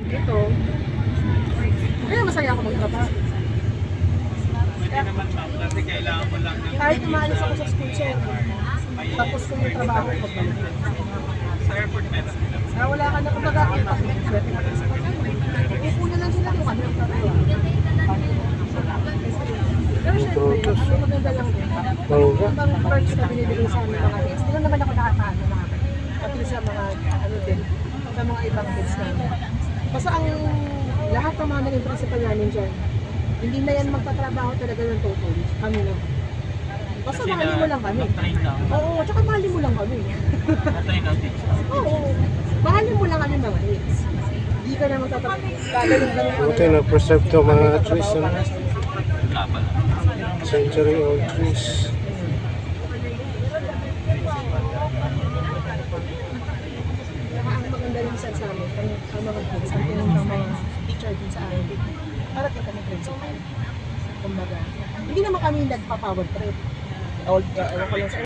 Ito. Kaya masaya ako magtrabaho. Hindi naman ma'am, kasi kailangan mo lang ng... Kahit umalis ako sa school, sir. Tapos ko yung trabaho ko. Sa airport meron nila. Wala ka na kumbaga. Upo na lang sila kung ano yung trabaho. Pero syempre, ang maganda lang din. Yung bang perks na binibigay sa aming mga heads, hindi lang naman ako nakakaano na pati sa mga ano din, sa mga ibang heads namin. Basta ang lahat ng mga naging principal namin dyan, hindi na yan magpatrabaho talaga ng total. Kami lang. Basta mahalin mo lang kami. Oo, tsaka mahalin mo lang kami. Oo, mahalin mo lang kami mga heads. Hindi ka na magtatrabaho. Buti na-preserve to mga trees. Century-old trees. Ang maganda rin sa amin, ang mga kids, ang tinong ng mga teacher din sa amin, para kita ng principal. Kumbaga, hindi naman kami nagpa-power trip. Ewan ko lang sa